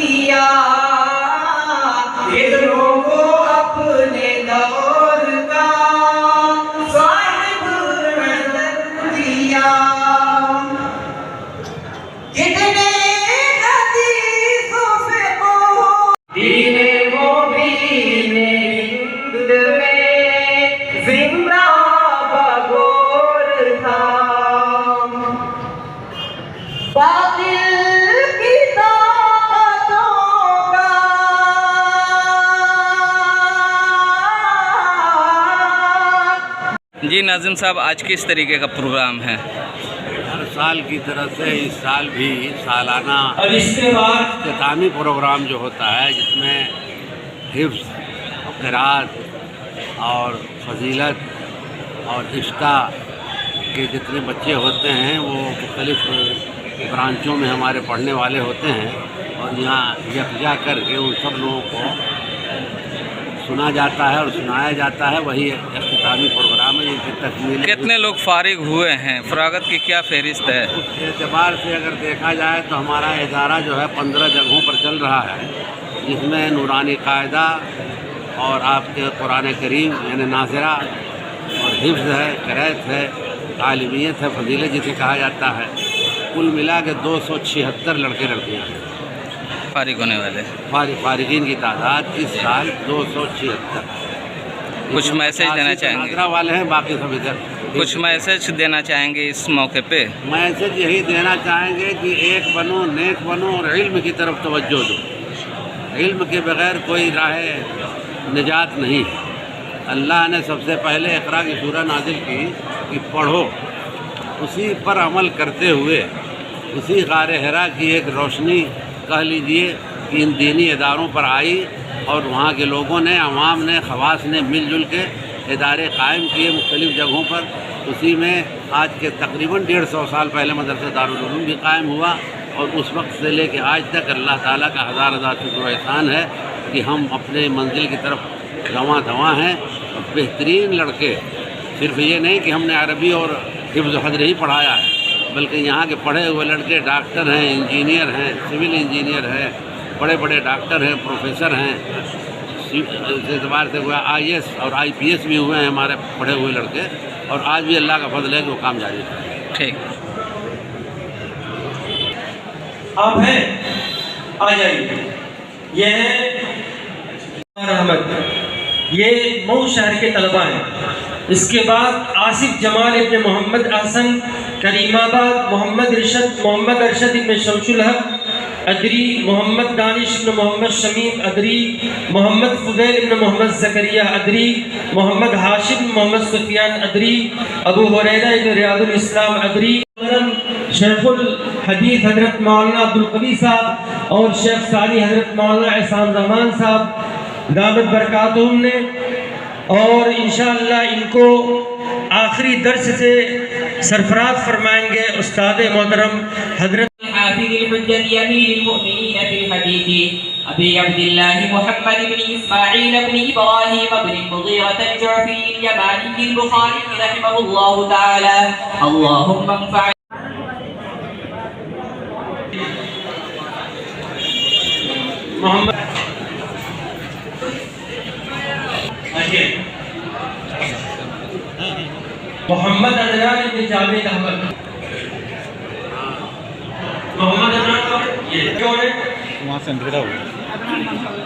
دیا ابنوں کو اپنے دور کا صاحب نظر دیا کتنے حدیثوں سے دین مبین ہند میں زندہ بگور تھا باطل کی طاقتوں کا جی ناظم صاحب، آج کس طریقے کا پروگرام ہے؟ ہر سال کی طرح سے اس سال بھی سالانہ اور اس کے بعد اختتامی پروگرام جو ہوتا ہے جس میں حفظ قرات اور فضیلت اور عشقہ کے جتنے بچے ہوتے ہیں وہ مختلف برانچوں میں ہمارے پڑھنے والے ہوتے ہیں اور یہاں یکجا کر کے ان سب لوگوں کو سنا جاتا ہے اور سنایا جاتا ہے. وہی اختتامی پروگرام ہے جن کی تکمیل. کتنے لوگ فارغ ہوئے ہیں؟ فراغت کی کیا فہرست ہے؟ اس اعتبار سے اگر دیکھا جائے تو ہمارا ادارہ جو ہے 15 جگہوں پر چل رہا ہے جس میں نورانی قاعدہ اور آپ کے قرآن کریم یعنی ناظرہ اور حفظ ہے، قرات ہے، عالمیت ہے، فضیلت جسے کہا جاتا ہے. کل ملا کے 276 لڑکے لڑکیاں ہیں فارغ ہونے والے. فارغین کی تعداد اس سال 276. کچھ میسج دینا چاہیں گے؟ ناظرہ والے ہیں، باقی سب ادھر. کچھ میسج دینا چاہیں گے اس موقع پہ؟ میسج یہی دینا چاہیں گے کہ ایک بنو، نیک بنو اور علم کی طرف توجہ دو. علم کے بغیر کوئی راہ نجات نہیں ہے. اللہ نے سب سے پہلے اقرا کی سورہ نازل کی کہ پڑھو، اسی پر عمل کرتے ہوئے اسی غار حرا کی ایک روشنی کہہ لیجئے کہ ان دینی اداروں پر آئی اور وہاں کے لوگوں نے، عوام نے، خواص نے مل جل کے ادارے قائم کیے مختلف جگہوں پر. اسی میں آج کے تقریباً 150 سال پہلے مدرسہ دارالعلوم بھی قائم ہوا اور اس وقت سے لے کے آج تک اللہ تعالیٰ کا ہزار ہزار شکر و احسان ہے کہ ہم اپنے منزل کی طرف رواں دواں ہیں. اور بہترین لڑکے، صرف یہ نہیں کہ ہم نے عربی اور حفظ و حدر ہی پڑھایا ہے بلکہ یہاں کے پڑھے ہوئے لڑکے ڈاکٹر ہیں، انجینئر ہیں، سول انجینئر ہیں، بڑے بڑے ڈاکٹر ہیں، پروفیسر ہیں. اس اعتبار سے ہوا IAS اور IPS بھی ہوئے ہیں ہمارے پڑھے ہوئے لڑکے. اور آج بھی اللہ کا فضل ہے کہ وہ کام جاری ہے. ٹھیک، آپ ہیں، آ جائیے. یہ ہے احمد، یہ مئو شہر کے طلباء ہیں. اس کے بعد آصف جمال ابن محمد احسن کریم آباد، محمد ارشد ابن شمس الحق ادری، محمد دانش ابن محمد شمیم ادری، محمد فضیل ابن محمد زکریہ ادری، محمد ہاشم ابن محمد سفیان ادری، ابو ہریرہ ابن ریاض الاسلام ادری، شیخ الحدیث حضرت مولانا عبدالقوی صاحب اور شیخ ثانی حضرت مولانا احسان زمان صاحب دامت برکاتہم نے. اور انشاءاللہ ان کو آخری درس سے سرفراز فرمائیں گے استاد محترم حضرت حافظ الحجة أمير المؤمنين في الحديث أبي عبد الله محمد بن إسماعيل بن إبراهيم بن المغيرة الجعفي اليماني البخاري رحمه الله تعالى. اللهم انفع محمد محمد عدنان بن جاوید احمد. محمد عدنان یہ کون ہے؟ وہاں سے اندھیرا ہو گیا.